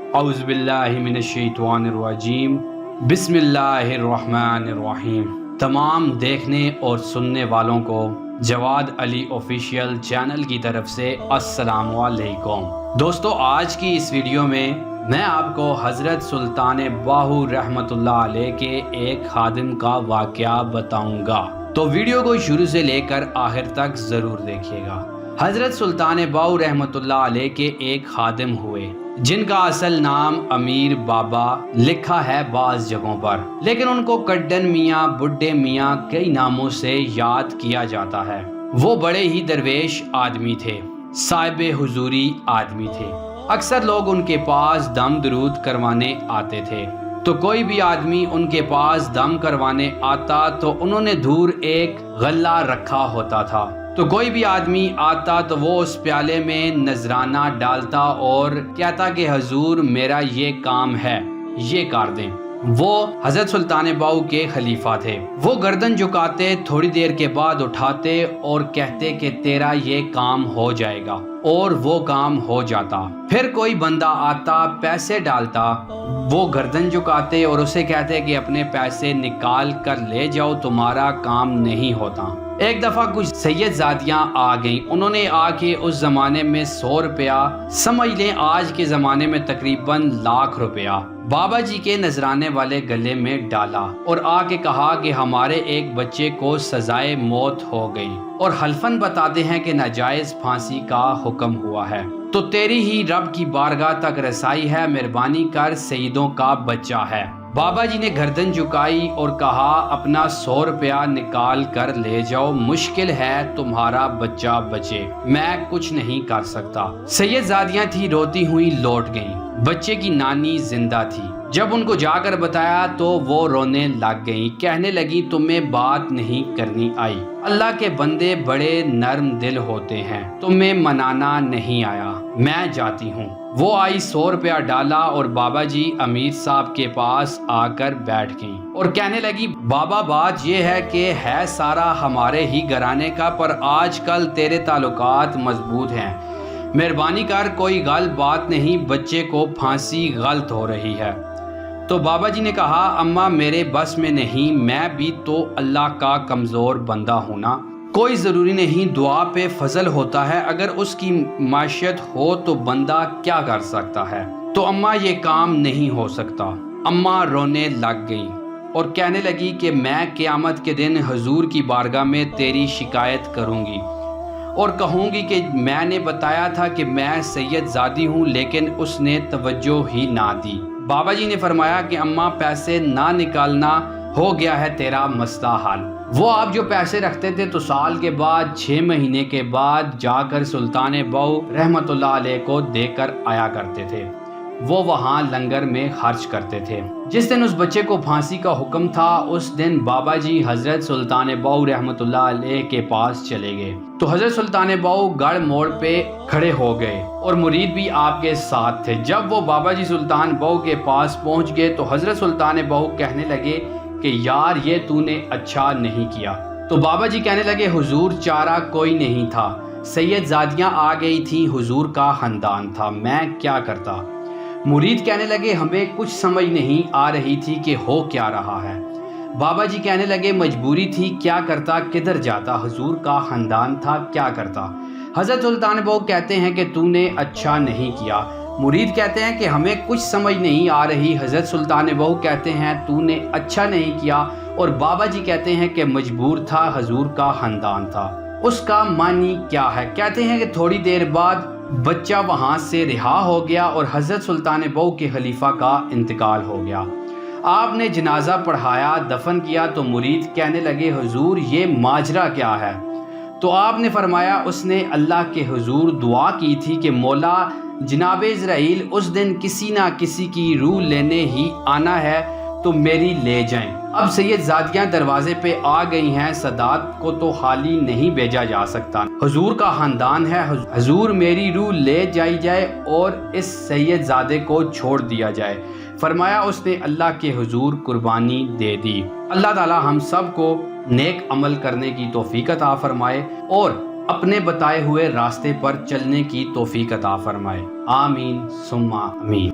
اعوذ باللہ من الشیطان الرجیم، بسم اللہ الرحمن الرحیم۔ تمام دیکھنے اور سننے والوں کو جواد علی آفیشیل چینل کی طرف سے السلام علیکم۔ دوستو، آج کی اس ویڈیو میں آپ کو حضرت سلطان باہو رحمۃ اللہ علیہ کے ایک خادم کا واقعہ بتاؤں گا، تو ویڈیو کو شروع سے لے کر آخر تک ضرور دیکھیے گا۔ حضرت سلطان باہو رحمۃ اللہ علیہ کے ایک خادم ہوئے جن کا اصل نام امیر بابا لکھا ہے بعض جگہوں پر، لیکن ان کو کڈن میاں، بڈھے میاں کئی ناموں سے یاد کیا جاتا ہے۔ وہ بڑے ہی درویش آدمی تھے، صاحب حضوری آدمی تھے۔ اکثر لوگ ان کے پاس دم درود کروانے آتے تھے، تو کوئی بھی آدمی ان کے پاس دم کروانے آتا تو انہوں نے دور ایک غلہ رکھا ہوتا تھا، تو کوئی بھی آدمی آتا تو وہ اس پیالے میں نذرانہ ڈالتا اور کہتا کہ حضور میرا یہ کام ہے، یہ کر دیں۔ وہ حضرت سلطان باہو کے خلیفہ تھے۔ وہ گردن جھکاتے، تھوڑی دیر کے بعد اٹھاتے اور کہتے کہ تیرا یہ کام ہو جائے گا، اور وہ کام ہو جاتا۔ پھر کوئی بندہ آتا، پیسے ڈالتا، وہ گردن جھکاتے اور اسے کہتے کہ اپنے پیسے نکال کر لے جاؤ، تمہارا کام نہیں ہوتا۔ ایک دفعہ کچھ سید زادیاں آ گئیں، انہوں نے آ کے اس زمانے میں 100 روپیہ، سمجھ لیں آج کے زمانے میں تقریباً لاکھ روپیہ، بابا جی کے نذرانے والے گلے میں ڈالا اور آ کے کہا کہ ہمارے ایک بچے کو سزائے موت ہو گئی اور حلفاً بتاتے ہیں کہ ناجائز پھانسی کا حکم ہوا ہے، تو تیری ہی رب کی بارگاہ تک رسائی ہے، مہربانی کر، سیدوں کا بچہ ہے۔ بابا جی نے گردن جھکائی اور کہا اپنا 100 روپیہ نکال کر لے جاؤ، مشکل ہے تمہارا بچہ بچے، میں کچھ نہیں کر سکتا۔ سید زادیاں تھی، روتی ہوئی لوٹ گئیں۔ بچے کی نانی زندہ تھی۔ جب ان کو جا کر بتایا تو وہ رونے لگ گئیں، کہنے لگی تمہیں بات نہیں کرنی آئی، اللہ کے بندے بڑے نرم دل ہوتے ہیں، تمہیں منانا نہیں آیا، میں جاتی ہوں۔ وہ آئی، 100 روپیہ ڈالا اور بابا جی امیر صاحب کے پاس آ کر بیٹھ گئیں اور کہنے لگی بابا بات یہ ہے کہ ہے سارا ہمارے ہی گھرانے کا، پر آج کل تیرے تعلقات مضبوط ہیں، مہربانی کر، کوئی غلط بات نہیں، بچے کو پھانسی غلط ہو رہی ہے۔ تو بابا جی نے کہا اماں میرے بس میں نہیں، میں بھی تو اللہ کا کمزور بندہ ہوں نا، کوئی ضروری نہیں، دعا پہ فضل ہوتا ہے، اگر اس کی معیشت ہو تو بندہ کیا کر سکتا ہے، تو اماں یہ کام نہیں ہو سکتا۔ اماں رونے لگ گئی اور کہنے لگی کہ میں قیامت کے دن حضور کی بارگاہ میں تیری شکایت کروں گی اور کہوں گی کہ میں نے بتایا تھا کہ میں سید زادی ہوں، لیکن اس نے توجہ ہی نہ دی۔ بابا جی نے فرمایا کہ اماں پیسے نہ نکالنا، ہو گیا ہے تیرا مسئلہ حل۔ وہ آپ جو پیسے رکھتے تھے تو سال کے بعد 6 مہینے کے بعد جا کر سلطان باہو رحمۃ اللہ علیہ کو دے کر آیا کرتے تھے، وہ وہاں لنگر میں خرچ کرتے تھے۔ جس دن اس بچے کو پھانسی کا حکم تھا اس دن بابا جی حضرت سلطان باہو رحمۃ اللہ علیہ کے پاس چلے گئے، تو حضرت سلطان باہو گڑھ موڑ پہ کھڑے ہو گئے اور مرید بھی آپ کے ساتھ تھے۔ جب وہ بابا جی سلطان باہو کے پاس پہنچ گئے تو حضرت سلطان باہو کہنے لگے کہ یار یہ تو نے اچھا نہیں کیا۔ تو بابا جی کہنے لگے حضور چارہ کوئی نہیں تھا، سید زادیاں آ گئی تھیں، حضور کا خاندان تھا، میں کیا کرتا۔ مرید کہنے لگے ہمیں کچھ سمجھ نہیں آ رہی تھی کہ ہو کیا رہا ہے۔ بابا جی کہنے لگے مجبوری تھی، کیا کرتا، کدھر جاتا، حضور کا خاندان تھا، کیا کرتا۔ حضرت سلطان باہو کہتے ہیں کہ تو نے اچھا نہیں کیا۔ مرید کہتے ہیں کہ ہمیں کچھ سمجھ نہیں آ رہی۔ حضرت سلطان باہو کہتے ہیں تو نے اچھا نہیں کیا، اور بابا جی کہتے ہیں کہ مجبور تھا، حضور کا خاندان تھا۔ اس کا معنی کیا ہے؟ کہتے ہیں کہ تھوڑی دیر بعد بچہ وہاں سے رہا ہو گیا اور حضرت سلطان باہو کے خلیفہ کا انتقال ہو گیا۔ آپ نے جنازہ پڑھایا، دفن کیا، تو مرید کہنے لگے حضور یہ ماجرا کیا ہے؟ تو آپ نے فرمایا اس نے اللہ کے حضور دعا کی تھی کہ مولا جناب اسرائیل اس دن کسی نہ کسی کی روح لینے ہی آنا ہے تو میری لے جائیں۔ اب سید زادیاں دروازے پہ آ گئی ہیں، سادات کو تو خالی نہیں بھیجا جا سکتا، حضور کا خاندان ہے، حضور میری روح لے جائی جائے اور اس سید زادے کو چھوڑ دیا جائے۔ فرمایا اس نے اللہ کے حضور قربانی دے دی۔ اللہ تعالی ہم سب کو نیک عمل کرنے کی توفیق عطا فرمائے اور اپنے بتائے ہوئے راستے پر چلنے کی توفیق عطا فرمائے، آمین ثم آمین۔